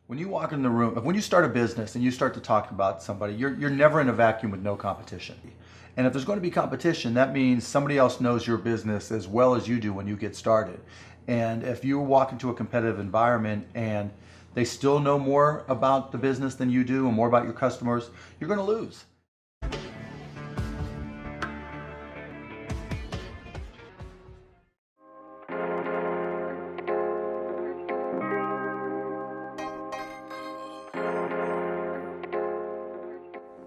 When you walk in the room, when you start a business and you start to talk about somebody, you're never in a vacuum with no competition. And if there's going to be competition, that means somebody else knows your business as well as you do when you get started. And if you walk into a competitive environment and they still know more about the business than you do and more about your customers, you're going to lose.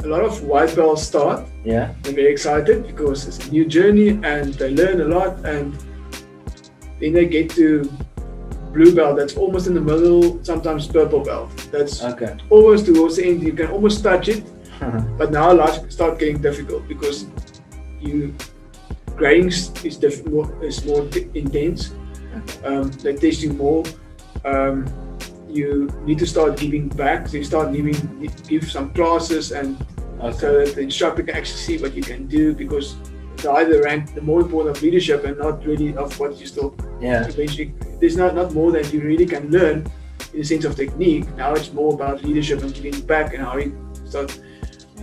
A lot of white belts start. Yeah. They're very excited because it's a new journey and they learn a lot, and then they get to blue belt. That's almost in the middle, sometimes purple belt. That's Okay. almost towards the end. You can almost touch it, but now life start getting difficult because grading is more intense. They test you more. You need to start giving back. So you start give some classes, and so that the instructor can actually see what you can do, because the higher rank, the more important of leadership and not really of what you still eventually. There's not more that you really can learn in the sense of technique. Now it's more about leadership and giving back and how you start.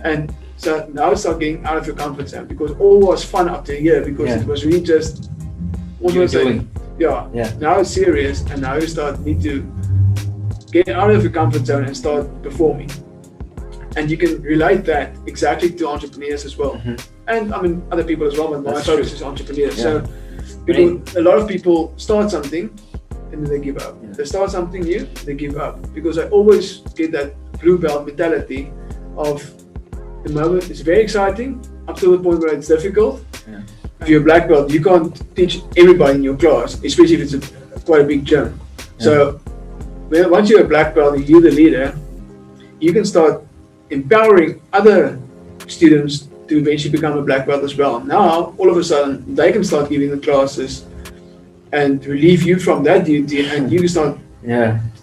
And so now it's start getting out of your comfort zone, because all was fun up to here, because it was really just almost now it's serious, and now you need to get out of your comfort zone and start performing. And you can relate that exactly to entrepreneurs as well. And I mean other people as well, but my focus is entrepreneurs. So a lot of people start something and then they give up. They start something new, they give up, because I always get that blue belt mentality of the moment. It's very exciting up to the point where it's difficult. If you're a black belt, you can't teach everybody in your class, especially if it's quite a big gym. So once you're a black belt and you're the leader, you can start empowering other students to eventually become a black belt as well. Now, all of a sudden, they can start giving the classes and relieve you from that duty, and you can start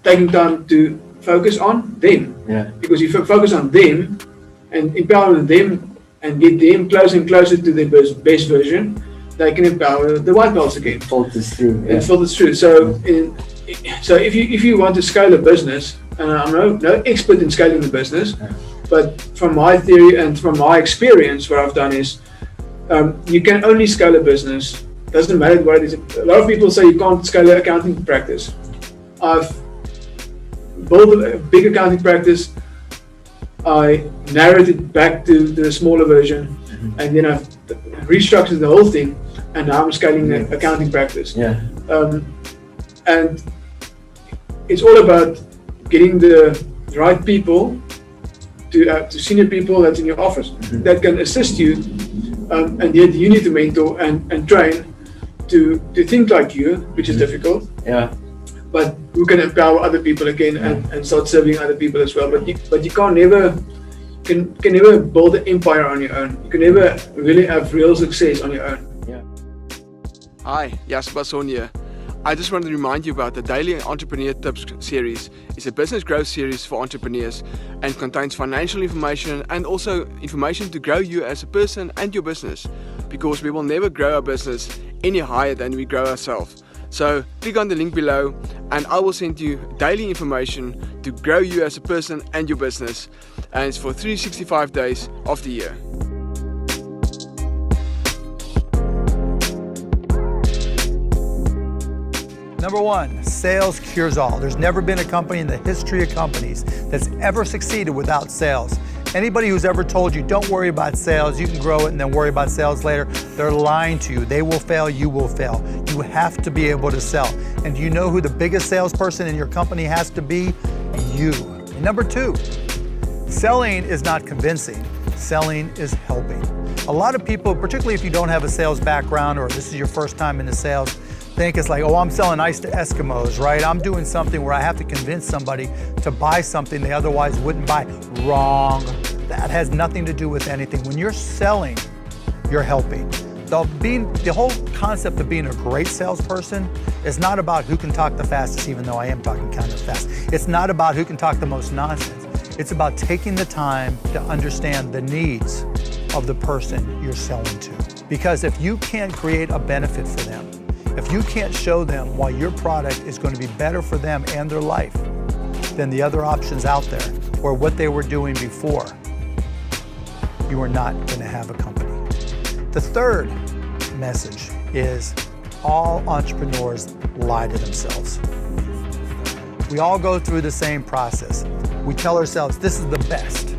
taking time to focus on them. Because if you focus on them and empower them and get them closer and closer to their best version, they can empower the white belts again. Filters through. It filters through. So if you want to scale a business, and I'm no expert in scaling the business, but from my theory and from my experience, what I've done is you can only scale a business. Doesn't matter what it is. A lot of people say you can't scale an accounting practice. I've built a big accounting practice. I narrowed it back to the smaller version, and then I've restructured the whole thing, and now I'm scaling the accounting practice. And it's all about getting the right people to senior people that's in your office that can assist you, and yet you need to mentor and train to think like you, which is difficult. But who can empower other people again and start serving other people as well. But you can never build an empire on your own. You can never really have real success on your own. Hi, Jasper Basson here. I just wanted to remind you about the Daily Entrepreneur Tips series. It's a business growth series for entrepreneurs and contains financial information and also information to grow you as a person and your business, because we will never grow our business any higher than we grow ourselves. So click on the link below and I will send you daily information to grow you as a person and your business, and it's for 365 days of the year. Number one, sales cures all. There's never been a company in the history of companies that's ever succeeded without sales. Anybody who's ever told you, don't worry about sales, you can grow it and then worry about sales later, they're lying to you. They will fail, you will fail. You have to be able to sell. And do you know who the biggest salesperson in your company has to be? You. Number two, selling is not convincing. Selling is helping. A lot of people, particularly if you don't have a sales background or this is your first time into sales, think it's like, oh, I'm selling ice to Eskimos, right? I'm doing something where I have to convince somebody to buy something they otherwise wouldn't buy. Wrong. That has nothing to do with anything. When you're selling, you're helping. The whole concept of being a great salesperson is not about who can talk the fastest, even though I am talking kind of fast. It's not about who can talk the most nonsense. It's about taking the time to understand the needs of the person you're selling to. Because if you can't create a benefit for them, if you can't show them why your product is going to be better for them and their life, than the other options out there or what they were doing before, you are not going to have a company. The third message is all entrepreneurs lie to themselves. We all go through the same process. We tell ourselves, this is the best.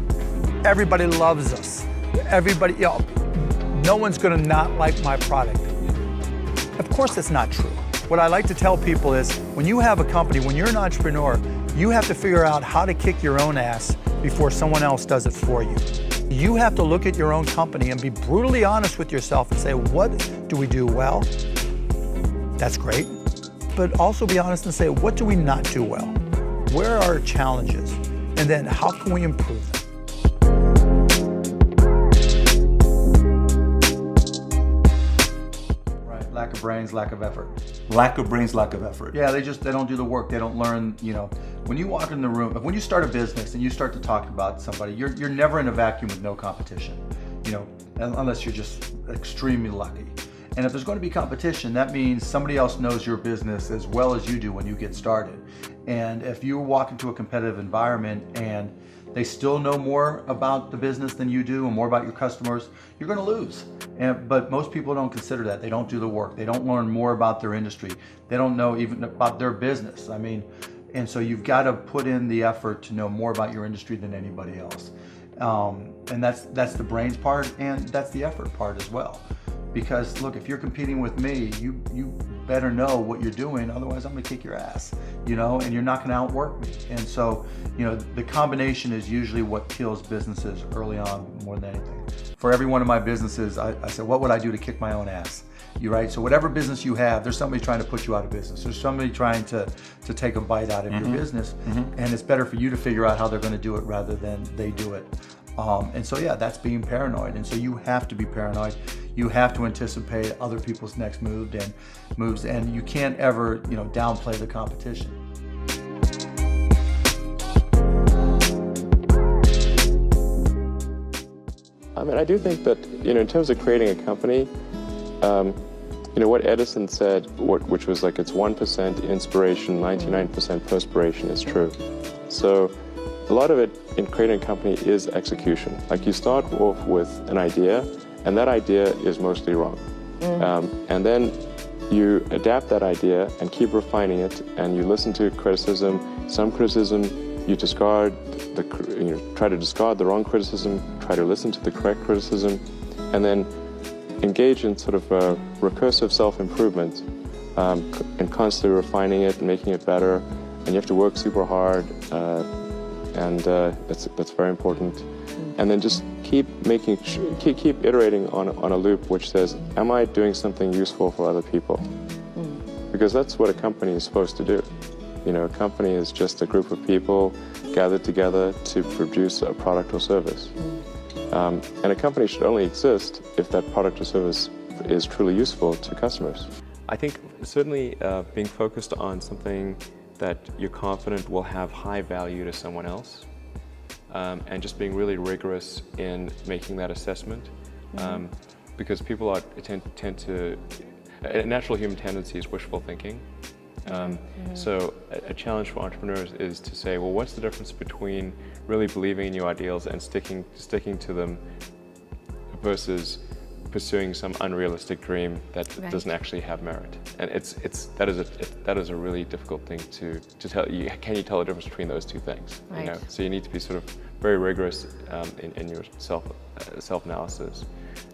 Everybody loves us. Everybody, no one's gonna not like my product. Of course that's not true. What I like to tell people is, when you have a company, when you're an entrepreneur, you have to figure out how to kick your own ass before someone else does it for you. You have to look at your own company and be brutally honest with yourself and say, what do we do well? That's great. But also be honest and say, what do we not do well? Where are our challenges? And then how can we improve them? Right, lack of brains, lack of effort. Lack of brains, lack of effort. Yeah, they don't do the work. They don't learn, when you walk in the room, when you start a business and you start to talk about somebody, you're never in a vacuum with no competition, unless you're just extremely lucky. And if there's going to be competition, that means somebody else knows your business as well as you do when you get started. And if you walk into a competitive environment and they still know more about the business than you do and more about your customers, you're going to lose. But most people don't consider that. They don't do the work. They don't learn more about their industry. They don't know even about their business. And so you've got to put in the effort to know more about your industry than anybody else. And that's the brains part, and that's the effort part as well. Because look, if you're competing with me, you better know what you're doing, otherwise I'm gonna kick your ass, and you're not gonna outwork me. And so, the combination is usually what kills businesses early on more than anything. For every one of my businesses, I said, what would I do to kick my own ass? Right? So whatever business you have, there's somebody trying to put you out of business. There's somebody trying to take a bite out of your business. And it's better for you to figure out how they're gonna do it rather than they do it. And so yeah, that's being paranoid. And so you have to be paranoid. You have to anticipate other people's next moves, and you can't ever, downplay the competition. I do think that, in terms of creating a company, what Edison said, which was like it's 1% inspiration, 99% perspiration, is true. So a lot of it in creating a company is execution. Like, you start off with an idea, and that idea is mostly wrong. And then you adapt that idea and keep refining it, and you listen to criticism. Some criticism you discard, try to discard the wrong criticism, try to listen to the correct criticism, and then engage in sort of a recursive self-improvement, and constantly refining it and making it better. And you have to work super hard, and that's very important. And then just keep iterating on a loop which says, am I doing something useful for other people? Because that's what a company is supposed to do. A company is just a group of people gathered together to produce a product or service. And a company should only exist if that product or service is truly useful to customers. I think certainly being focused on something that you're confident will have high value to someone else, and just being really rigorous in making that assessment, because people tend to, a natural human tendency is wishful thinking. So a challenge for entrepreneurs is to say, well, what's the difference between really believing in your ideals and sticking to them versus pursuing some unrealistic dream that doesn't actually have merit? And that is a really difficult thing to tell. Can you tell the difference between those two things? Right. So you need to be sort of very rigorous in your self-analysis.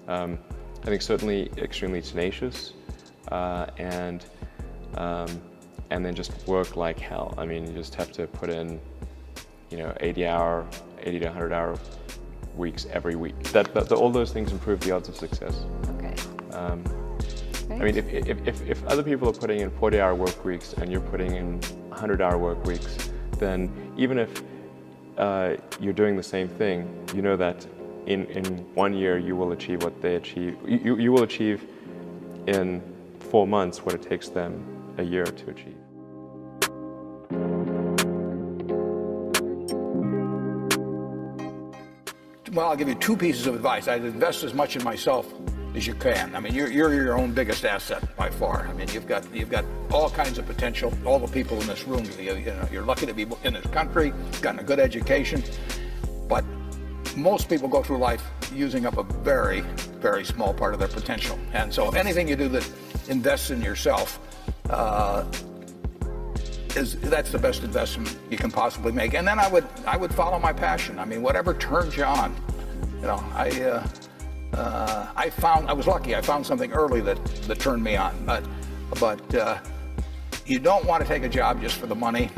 I think certainly extremely tenacious, and then just work like hell. You just have to put in, 80 to 100-hour weeks every week. All those things improve the odds of success. Okay. If other people are putting in 40-hour work weeks and you're putting in 100-hour work weeks, then even if you're doing the same thing, you know that in 1 year you will achieve what they achieve. You will achieve in 4 months what it takes them a year to achieve. Well, I'll give you two pieces of advice. I'd invest as much in myself as you can. I mean, you're your own biggest asset by far. I mean, you've got all kinds of potential. All the people in this room, you're lucky to be in this country, gotten a good education, but most people go through life using up a very, very small part of their potential. And so anything you do that invests in yourself, that's the best investment you can possibly make. And then I would follow my passion. I mean, whatever turns you on. You know, I was lucky. I found something early that turned me on. But you don't want to take a job just for the money.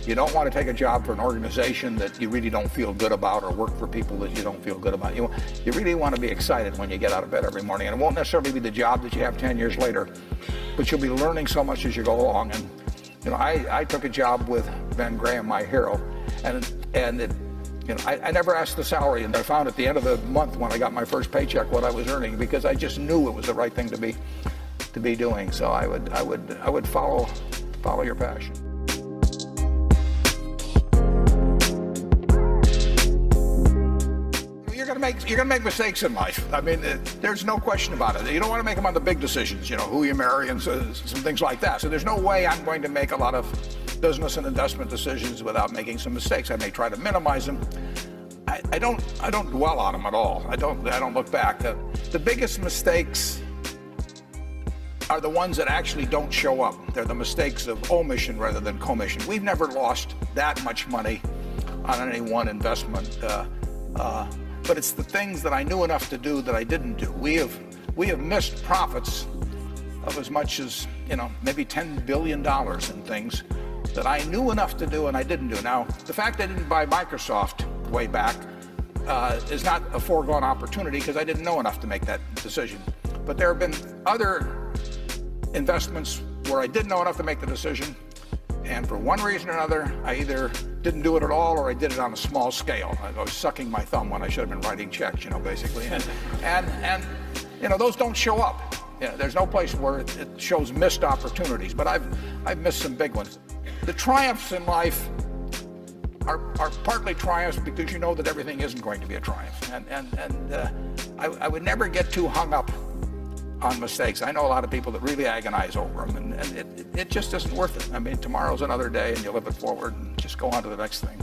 You don't want to take a job for an organization that you really don't feel good about, or work for people that you don't feel good about. You really want to be excited when you get out of bed every morning. And it won't necessarily be the job that you have 10 years later, but you'll be learning so much as you go along. And you know, I took a job with Ben Graham, my hero, and it, you know, I never asked the salary, and I found at the end of the month when I got my first paycheck what I was earning, because I just knew it was the right thing to be doing. So I would follow your passion. You're gonna make mistakes in life. I mean, there's no question about it. You don't want to make them on the big decisions, you know, who you marry and some things like that. So there's no way I'm going to make a lot of business and investment decisions without making some mistakes. I may try to minimize them. I don't dwell on them at all. I don't look back. The biggest mistakes are the ones that actually don't show up. They're the mistakes of omission rather than commission. We've never lost that much money on any one investment. But it's the things that I knew enough to do that I didn't do. We have missed profits of as much as, you know, maybe $10 billion in things that I knew enough to do and I didn't do. Now, the fact I didn't buy Microsoft way back is not a foregone opportunity, because I didn't know enough to make that decision. But there have been other investments where I didn't know enough to make the decision, and for one reason or another, I either didn't do it at all or I did it on a small scale. I was sucking my thumb when I should have been writing checks, you know, basically. And you know, those don't show up. You know, there's no place where it shows missed opportunities, but I've missed some big ones. The triumphs in life are partly triumphs because you know that everything isn't going to be a triumph. I would never get too hung up on mistakes. I know a lot of people that really agonize over them, and it just isn't worth it. I mean, tomorrow's another day, and you live it forward and just go on to the next thing.